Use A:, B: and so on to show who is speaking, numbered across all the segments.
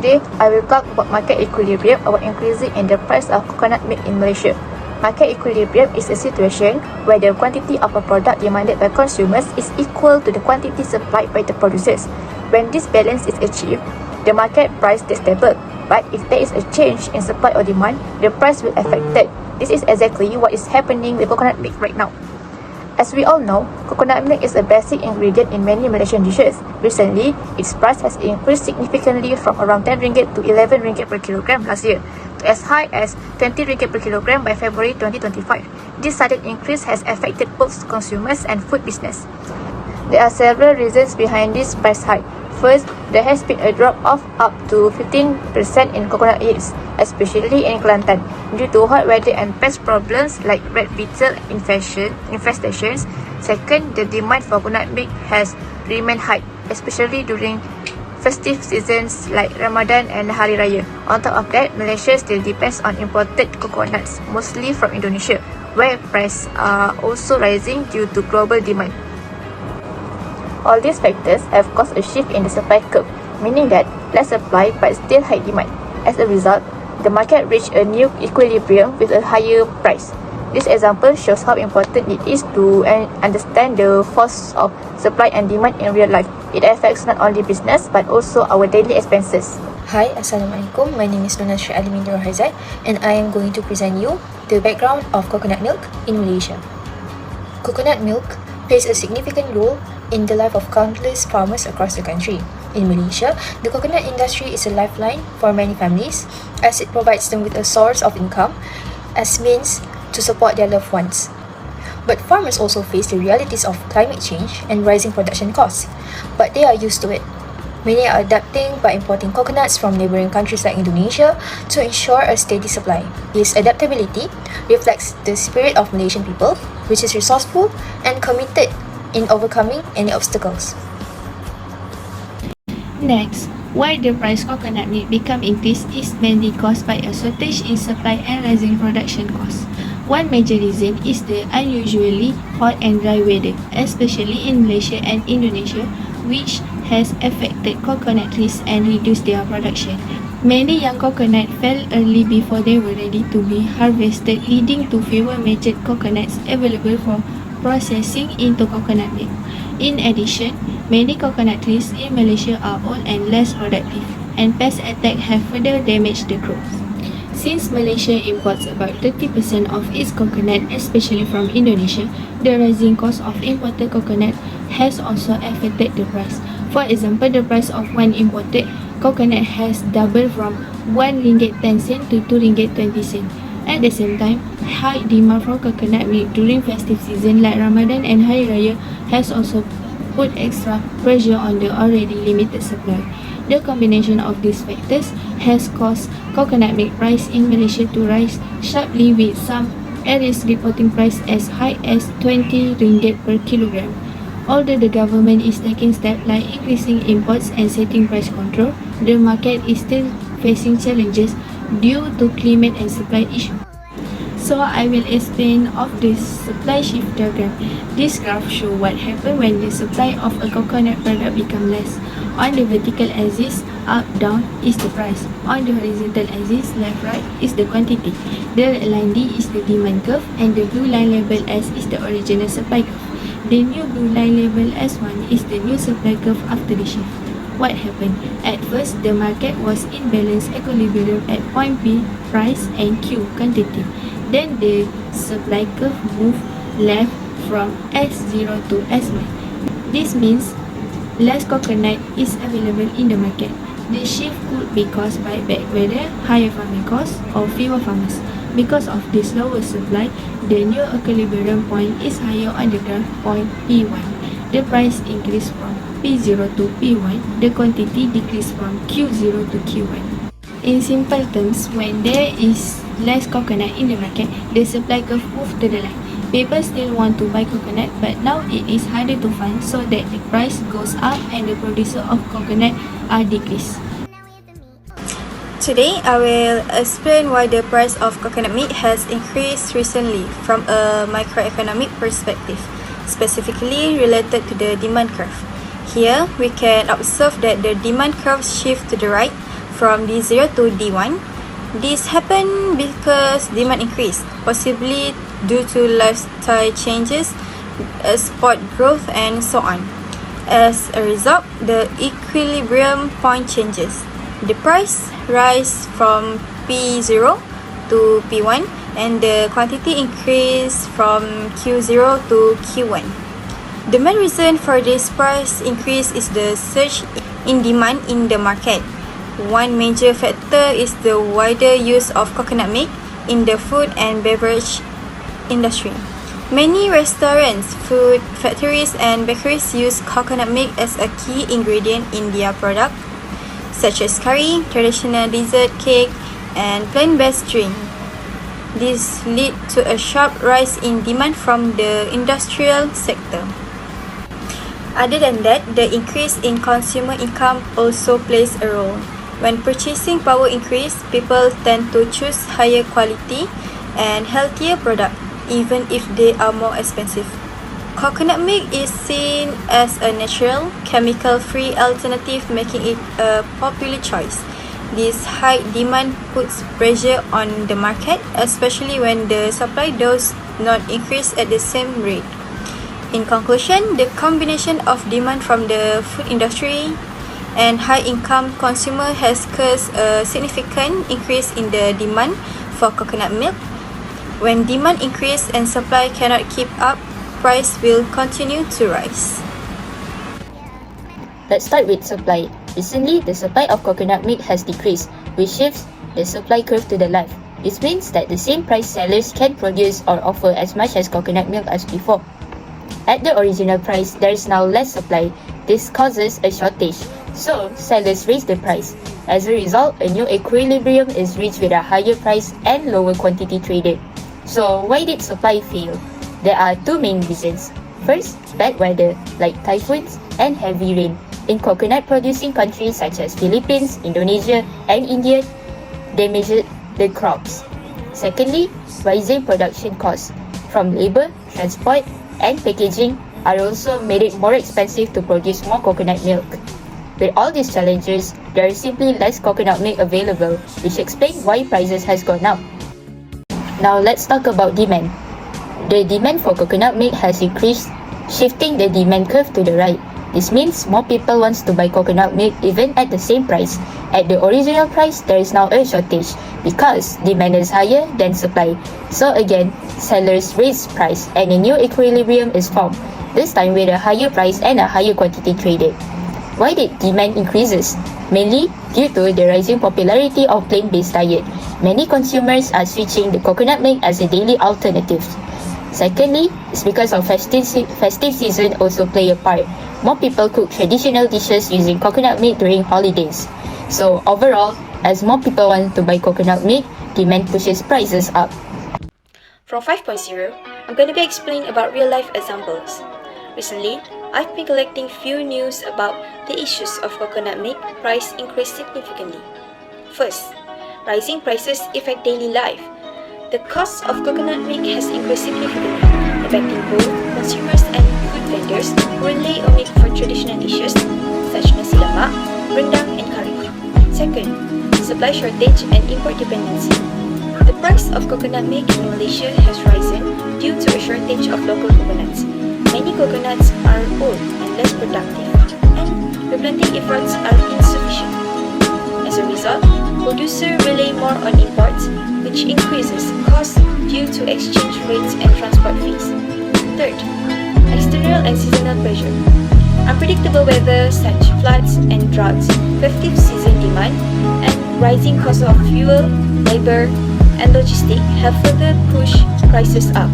A: Today, I will talk about market equilibrium or increasing in the price of coconut milk in Malaysia. Market equilibrium is a situation where the quantity of a product demanded by consumers is equal to the quantity supplied by the producers. When this balance is achieved, the market price stays stable. But if there is a change in supply or demand, the price will affect it. This is exactly what is happening with coconut milk right now. As we all know, coconut milk is a basic ingredient in many Malaysian dishes. Recently, its price has increased significantly from around 10 ringgit to 11 ringgit per kilogram last year, to as high as 20 ringgit per kilogram by February 2025. This sudden increase has affected both consumers and food business. There are several reasons behind this price hike. First, there has been a drop of up to 15% in coconut yields, especially in Kelantan, due to hot weather and pest problems like red beetle infestations. Second, the demand for coconut milk has remained high, especially during festive seasons like Ramadan and Hari Raya. On top of that, Malaysia still depends on imported coconuts, mostly from Indonesia, where prices are also rising due to global demand. All these factors have caused a shift in the supply curve, meaning that less supply but still high demand. As a result, the market reached a new equilibrium with a higher price. This example shows how important it is to understand the force of supply and demand in real life. It affects not only business but also our daily expenses.
B: Hi, Assalamualaikum. My name is Nona Sri Alimin Rohaizat and I am going to present you the background of coconut milk in Malaysia. Coconut milk plays a significant role in the life of countless farmers across the country. In Malaysia, the coconut industry is a lifeline for many families as it provides them with a source of income as means to support their loved ones. But farmers also face the realities of climate change and rising production costs, but they are used to it. Many are adapting by importing coconuts from neighboring countries like Indonesia to ensure a steady supply. This adaptability reflects the spirit of Malaysian people, which is resourceful and committed in overcoming any obstacles.
C: Next, why the price coconut milk become increased is mainly caused by a shortage in supply and rising production costs. One major reason is the unusually hot and dry weather, especially in Malaysia and Indonesia, which has affected coconut trees and reduced their production. Many young coconut fell early before they were ready to be harvested, leading to fewer matured coconuts available for processing into coconut milk. In addition, many coconut trees in Malaysia are old and less productive, and pest attacks have further damaged the crops. Since Malaysia imports about 30% of its coconut, especially from Indonesia, the rising cost of imported coconut has also affected the price. For example, the price of one imported coconut has doubled from 1 ringgit 10 cent to 2 ringgit 20 cent. At the same time, high demand for coconut milk during festive season like Ramadan and Hari Raya has also put extra pressure on the already limited supply. The combination of these factors has caused coconut milk price in Malaysia to rise sharply, with some areas reporting price as high as 20 ringgit per kilogram. Although the government is taking steps like increasing imports and setting price control, the market is still facing challenges due to climate and supply issues. So I will explain of this supply shift diagram. This graph shows what happens when the supply of a coconut product becomes less. On the vertical axis, up down is the price. On the horizontal axis, left right is the quantity. The red line D is the demand curve and the blue line labeled S is the original supply curve. The new blue line labeled S1 is the new supply curve after the shift. What happened? At first, the market was in balance equilibrium at point P, price, and Q, quantity. Then the supply curve moved left from S0 to S1. This means less coconut is available in the market. The shift could be caused by bad weather, higher farming costs, or fewer farmers. Because of this lower supply, the new equilibrium point is higher on the graph point P1. The price increased from P0 to P1, the quantity decreased from Q0 to Q1. In simple terms, when there is less coconut in the market, the supply curve moves to the left. People still want to buy coconut, but now it is harder to find, so that the price goes up and the producer of coconut are decreased.
D: Today, I will explain why the price of coconut milk has increased recently from a microeconomic perspective, specifically related to the demand curve. Here, we can observe that the demand curve shifts to the right from D0 to D1. This happened because demand increased, possibly due to lifestyle changes, export growth, and so on. As a result, the equilibrium point changes. The price rise from P0 to P1 and the quantity increase from Q0 to Q1. The main reason for this price increase is the surge in demand in the market. One major factor is the wider use of coconut milk in the food and beverage industry. Many restaurants, food factories, and bakeries use coconut milk as a key ingredient in their product, such as curry, traditional dessert cake, and plant-based drink. This led to a sharp rise in demand from the industrial sector. Other than that, the increase in consumer income also plays a role. When purchasing power increases, people tend to choose higher quality and healthier products, even if they are more expensive. Coconut milk is seen as a natural, chemical-free alternative, making it a popular choice. This high demand puts pressure on the market, especially when the supply does not increase at the same rate. In conclusion, the combination of demand from the food industry and high-income consumer has caused a significant increase in the demand for coconut milk. When demand increases and supply cannot keep up, price will continue to rise.
E: Let's start with supply. Recently, the supply of coconut milk has decreased, which shifts the supply curve to the left. This means that the same price sellers can produce or offer as much as coconut milk as before. At the original price, there is now less supply. This causes a shortage, so sellers raise the price. As a result, a new equilibrium is reached with a higher price and lower quantity traded. So, why did supply fail? There are two main reasons. First, bad weather, like typhoons and heavy rain. In coconut-producing countries such as Philippines, Indonesia, and India, they measured the crops. Secondly, rising production costs from labor, transport, and packaging are also made it more expensive to produce more coconut milk. With all these challenges, there is simply less coconut milk available, which explains why prices has gone up. Now let's talk about demand. The demand for coconut milk has increased, shifting the demand curve to the right. This means more people want to buy coconut milk even at the same price. At the original price, there is now a shortage because demand is higher than supply. So again, sellers raise price and a new equilibrium is formed, this time with a higher price and a higher quantity traded. Why did demand increases? Mainly due to the rising popularity of plant-based diet. Many consumers are switching the coconut milk as a daily alternative. Secondly, it's because of festive season also play a part. More people cook traditional dishes using coconut milk during holidays. So overall, as more people want to buy coconut milk, demand pushes prices up.
B: From 5.0, I'm going to be explaining about real-life examples. Recently, I've been collecting few news about the issues of coconut milk price increase significantly. First, rising prices affect daily life. The cost of coconut milk has increased significantly, affecting both consumers and food vendors who rely on it for traditional dishes such as nasi lemak, rendang, and curry. Second, supply shortage and import dependency. The price of coconut milk in Malaysia has risen due to a shortage of local coconuts. Many coconuts are old and less productive, and replanting efforts are insufficient. As a result, producers rely more on imports, which increases costs due to exchange rates and transport fees. Third, external and seasonal pressure. Unpredictable weather such floods and droughts, festive season demand, and rising costs of fuel, labor, and logistics have further pushed prices up.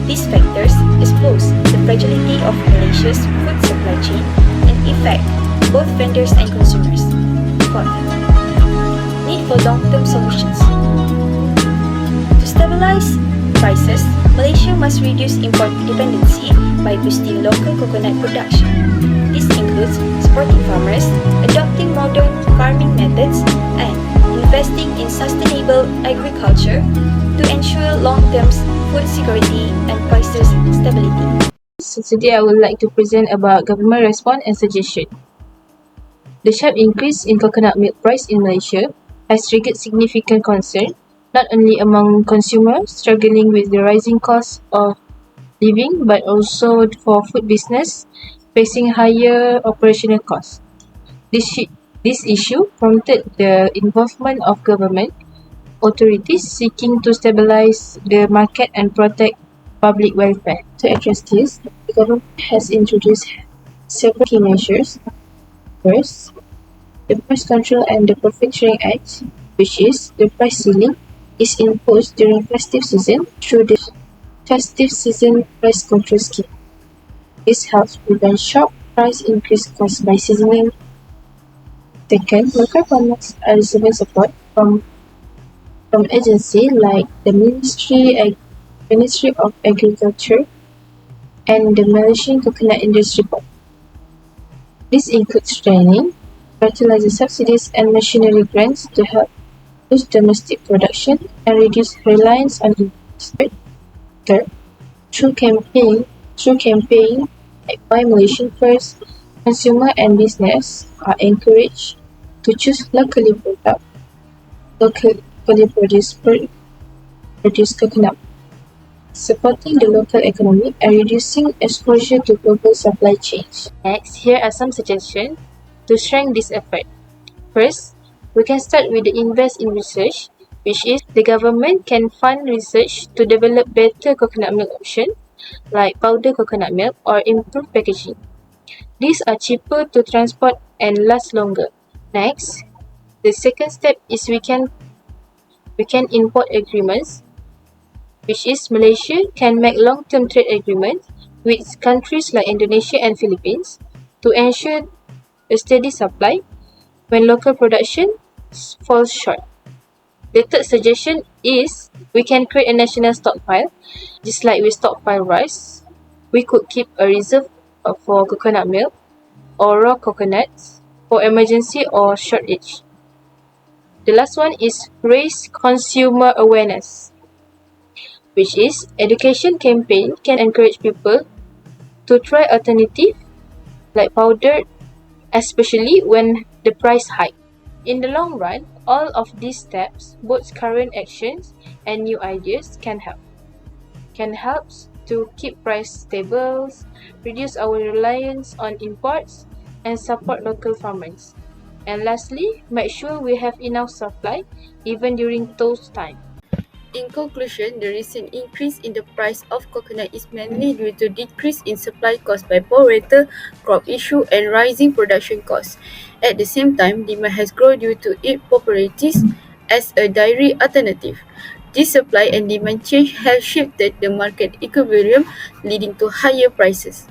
B: These factors expose the fragility of Malaysia's food supply chain and affect both vendors and consumers. Fourth, need for long-term solutions. To stabilize prices, Malaysia must reduce import dependency by boosting local coconut production. This includes supporting farmers, adopting modern farming methods, and investing in sustainable agriculture to ensure long-term food security and prices stability.
F: So today I would like to present about government response and suggestion. The sharp increase in coconut milk price in Malaysia has triggered significant concern, not only among consumers struggling with the rising cost of living, but also for food business facing higher operational costs. This issue prompted the involvement of government authorities seeking to stabilize the market and protect public welfare. To address this, the government has introduced several key measures. First, the Price Control and the Profit Sharing Act, which is the price ceiling, is imposed during festive season through the Festive Season Price Control Scheme. This helps prevent sharp price increase caused by seasoning. Second, local farmers are receiving support from agencies like the Ministry of Agriculture and the Malaysian Coconut Industry Board. This includes training, fertilizer subsidies and machinery grants to help boost domestic production and reduce reliance on imports. Third, through campaign like Buy Malaysian First, consumer and business are encouraged to choose locally produced coconut, supporting the local economy and reducing exposure to global supply chains. Next, here are some suggestions to strengthen this effort. First, we can start with the invest in research, which is the government can fund research to develop better coconut milk options like powder coconut milk or improved packaging. These are cheaper to transport and last longer. Next, the second step is we can import agreements, which is Malaysia can make long-term trade agreements with countries like Indonesia and Philippines to ensure a steady supply when local production falls short. The third suggestion is we can create a national stockpile, just like we stockpile rice. We could keep a reserve for coconut milk or raw coconuts for emergency or shortage. The last one is raise consumer awareness, which is education campaign can encourage people to try alternative like powdered, especially when the price hike. In the long run, all of these steps, both current actions and new ideas can help. Can help to keep price stable, reduce our reliance on imports, and support local farmers. And lastly, make sure we have enough supply even during those times.
G: In conclusion, the recent increase in the price of coconut is mainly due to decrease in supply caused by poor weather, crop issue, and rising production costs. At the same time, demand has grown due to its popularity as a dairy alternative. This supply and demand change has shifted the market equilibrium, leading to higher prices.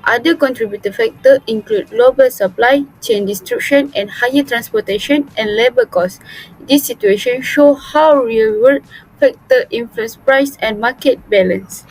G: Other contributing factors include global supply chain disruption and higher transportation and labor costs. This situation shows how real-world factors influence price and market balance.